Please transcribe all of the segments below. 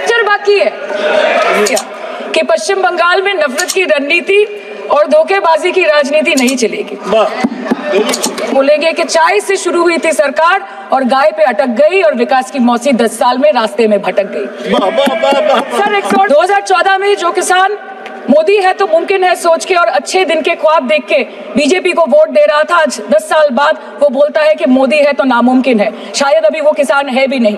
Picture बाकी है कि पश्चिम बंगाल में नफरत की रणनीति और धोखेबाजी की राजनीति नहीं चलेगी। बोलेंगे कि चाय से शुरू हुई थी सरकार और गाय पे अटक गई और विकास की मौसी 10 साल में रास्ते में भटक गई। सर 2014 में जो किसान मोदी है तो मुमकिन है सोच के और अच्छे दिन के ख्वाब देख के बीजेपी को वोट दे रहा था, आज 10 साल बाद वो बोलता है कि मोदी है तो नामुमकिन है। शायद अभी वो किसान है भी नहीं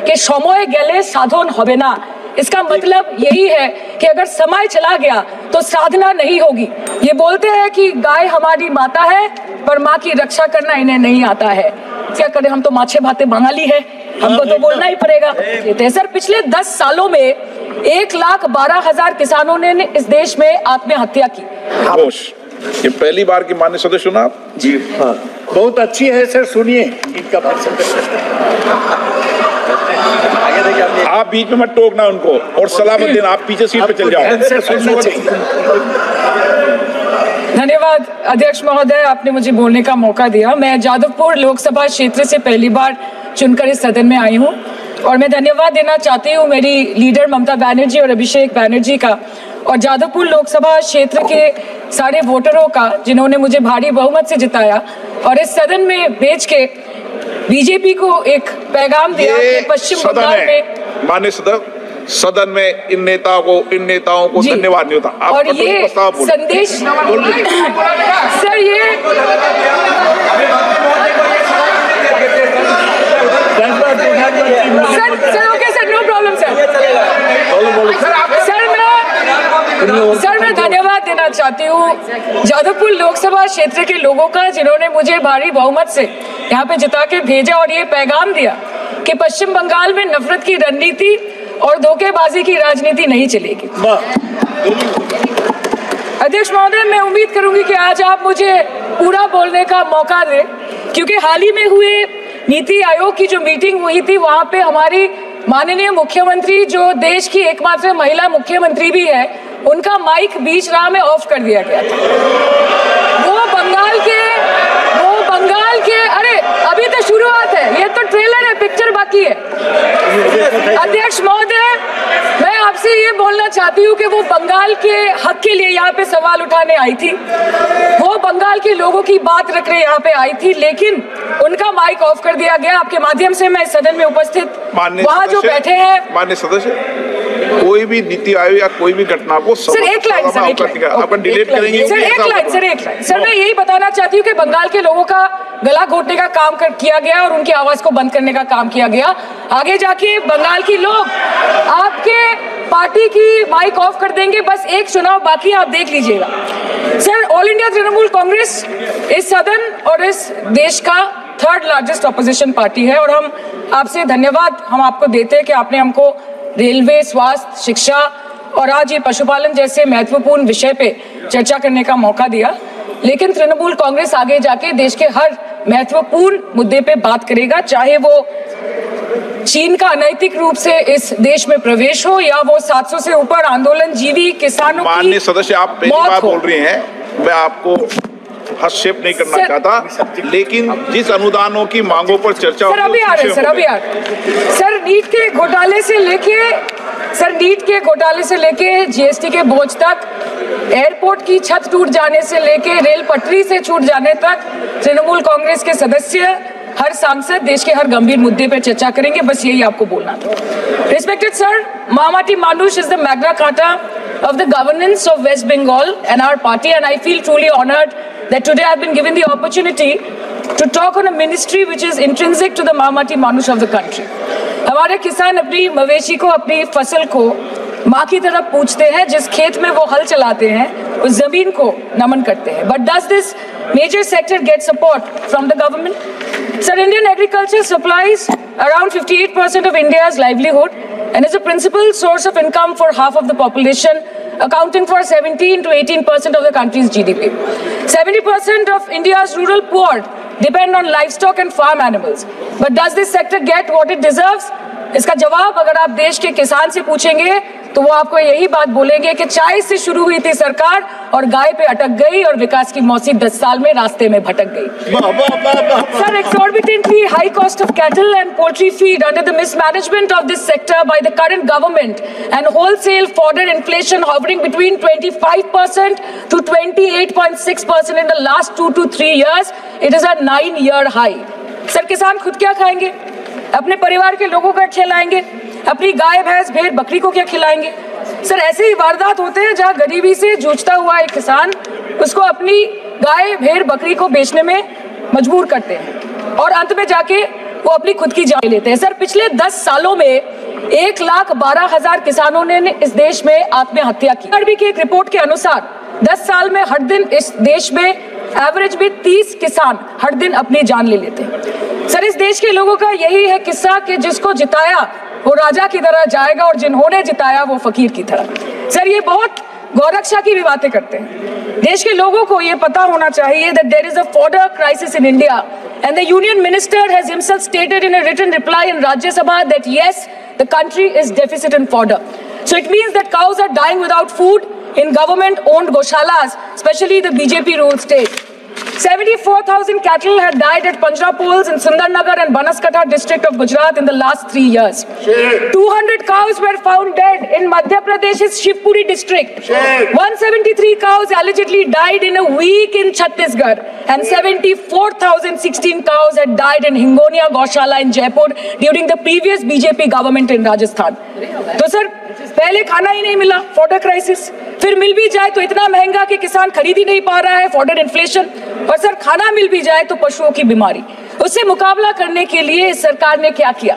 कि समय गेले साधन होबे ना। इसका मतलब यही है कि अगर समय चला गया तो साधना नहीं होगी। ये बोलते हैं कि गाय हमारी माता है पर माँ की रक्षा करना इन्हें नहीं आता है। क्या करें, हम तो माछे भाते बंगाली है, हमको तो बोलना ही पड़ेगा। सर पिछले 10 सालों में 1,12,000 किसानों ने इस देश में आत्महत्या की। ये पहली बार की माननीय सदस्य सुना आप? जी हाँ, बहुत अच्छी है सर, सुनिए इनका आप बीच में मत टोकना उनको और सलाह मत देना, आप पीछे सीट पे चल जाओ। धन्यवाद अध्यक्ष महोदय, आपने मुझे बोलने का मौका दिया। मैं जादवपुर लोकसभा क्षेत्र से पहली बार चुनकर इस सदन में आई हूँ और मैं धन्यवाद देना चाहती हूँ मेरी लीडर ममता बनर्जी और अभिषेक बनर्जी का और जादवपुर लोकसभा क्षेत्र के सारे वोटरों का जिन्होंने मुझे भारी बहुमत से जिताया और इस सदन में भेज के बीजेपी को एक पैगाम दिया कि पश्चिम बंगाल में माननीय सदन में इन नेताओं को धन्यवाद नहीं होता। और ये संदेश सर ये sir okay sir, no problem sir मैं धन्यवाद देना चाहती हूँ जादवपुर लोकसभा क्षेत्र के लोगों का जिन्होंने मुझे भारी बहुमत से यहाँ पे जिता के भेजा और ये पैगाम दिया कि पश्चिम बंगाल में नफरत की रणनीति और धोखेबाजी की राजनीति नहीं चलेगी। अध्यक्ष महोदय, मैं उम्मीद करूंगी कि आज आप मुझे पूरा बोलने का मौका दें क्योंकि हाल ही में हुए नीति आयोग की जो मीटिंग हुई थी वहां पे हमारी माननीय मुख्यमंत्री जो देश की एकमात्र महिला मुख्यमंत्री भी है, उनका माइक बीच राह में ऑफ कर दिया गया था। वो बंगाल के अरे अभी तो शुरुआत है, ये तो ट्रेलर है, पिक्चर बाकी है। अध्यक्ष महोदय, मैं आपसे ये बोलना चाहती हूँ कि वो बंगाल के हक के लिए यहाँ पे सवाल उठाने आई थी, वो बंगाल के लोगों की बात रखने यहाँ पे आई थी, लेकिन उनका माइक ऑफ कर दिया गया। आपके माध्यम से मैं सदन में उपस्थित वहाँ जो बैठे हैं माननीय सदस्य, कोई भी नीति आयोग या कोई भी घटना को सर एक लाइन डिलीट करेंगे। सर एक लाइन सर मैं यही बताना चाहती हूँ कि बंगाल के लोगों का गला घोटने का काम किया गया और उनकी आवाज को बंद करने का काम किया गया। आगे जाके बंगाल की लोग आपके पार्टी की माइक ऑफ कर देंगे, बस एक चुनाव बाकी, आप देख लीजिएगा। Sir all India Trinamool Congress इस सदन और इस देश का 3rd लार्जेस्ट ऑपोजिशन पार्टी है और हम आपसे धन्यवाद हम आपको देते हैं कि आपने हमको रेलवे, स्वास्थ्य, शिक्षा और आज ये पशुपालन जैसे महत्वपूर्ण विषय पे चर्चा करने का मौका दिया। लेकिन तृणमूल कांग्रेस आगे जाके देश के हर महत्वपूर्ण मुद्दे पे बात करेगा, चाहे वो चीन का अनैतिक रूप से इस देश में प्रवेश हो या वो 700 से ऊपर आंदोलन जीवी किसानों की माननीय सदस्य, आप पहली बार बोल रही हैं, मैं आपको हस्तक्षेप नहीं करना चाहता, लेकिन जिस अनुदानों की मांगों पर चर्चा सर अभी आ रहे सर नीट के घोटाले से लेके जीएसटी के बोझ तक, एयरपोर्ट की छत टूट जाने से लेके रेल पटरी से छूट जाने तक तृणमूल कांग्रेस के सदस्य, हर सांसद देश के हर गंभीर मुद्दे पर चर्चा करेंगे। बस यही आपको बोलना था। Respected sir, Mahamati Mandush is the Magna Carta of the governance of West Bengal and our party, and I feel truly honored that today I've been given the opportunity to talk on a ministry which is intrinsic to the Mahamati Mandush of the country. हमारे किसान अपनी मवेशी को, अपनी फसल को माँ की तरफ पूछते हैं, जिस खेत में वो हल चलाते हैं उस जमीन को नमन करते हैं। But does this major sector get support from the government? Sir, Indian agriculture supplies around 58% of India's livelihood and is a principal source of income for half of the population, accounting for 17 to 18% of the country's GDP. 70% of India's rural poor depend on livestock and farm animals. But does this sector get what it deserves? इसका जवाब अगर आप देश के किसान से पूछेंगे तो वो आपको यही बात बोलेंगे कि चाय से शुरू हुई थी सरकार और गाय पे अटक गई और विकास की मौसी 10 साल में रास्ते में भटक गई। Sir, exorbitantly high cost of cattle and poultry feed under the mismanagement of this sector by the current government and wholesale fodder inflation hovering between 25% to 28.6% in the last 2 to 3 years, it is a 9-year high. Sir, किसान खुद क्या खाएंगे? अपने परिवार के लोगों को खिलाएंगे? अपनी गाय भैंस भेड़ बकरी को क्या खिलाएंगे? सर, ऐसे ही वारदात होते हैं जहां गरीबी से जूझता हुआ एक किसान उसको अपनी गाय भेड़ बकरी को बेचने में मजबूर करते हैं और अंत में जाके वो अपनी खुद की जान लेते हैं। सर, पिछले 10 सालों में 1,12,000 किसानों ने इस देश में आत्महत्या की। आरबी की एक रिपोर्ट के अनुसार 10 साल में हर दिन इस देश में एवरेज में 30 किसान हर दिन अपनी जान ले लेते हैं। सर, इस देश के लोगों का यही है किस्सा कि जिसको जिताया वो राजा की तरह जाएगा और जिन्होंने जिताया वो फकीर की तरह। सर, ये बहुत गौरक्षा की भी बातें करते हैं। देश के लोगों को ये पता होना चाहिए that there is a fodder crisis in India and the union minister has himself stated in a written reply in Rajya Sabha that yes, the country is deficit in fodder. So it means that cows are dying without food in government-owned goshalas, especially the BJP-ruled state. 74,000 cattle had died at Panjrapols in Sundarnagar and Banaskantha district of Gujarat in the last 3 years. 200 cows were found dead in Madhya Pradesh's Shivpuri district. 173 cows allegedly died in a week in Chhattisgarh, and 74,016 cows had died in Hingonia Gaushala in Jaipur during the previous BJP government in Rajasthan. तो sir, पहले खाना ही नहीं मिला, fodder crisis, फिर मिल भी जाए तो इतना महंगा कि किसान खरीद ही नहीं पा रहा है, फॉडर इन्फ्लेशन, और सर खाना मिल भी जाए तो पशुओं की बीमारी। उससे मुकाबला करने के लिए इस सरकार ने क्या किया?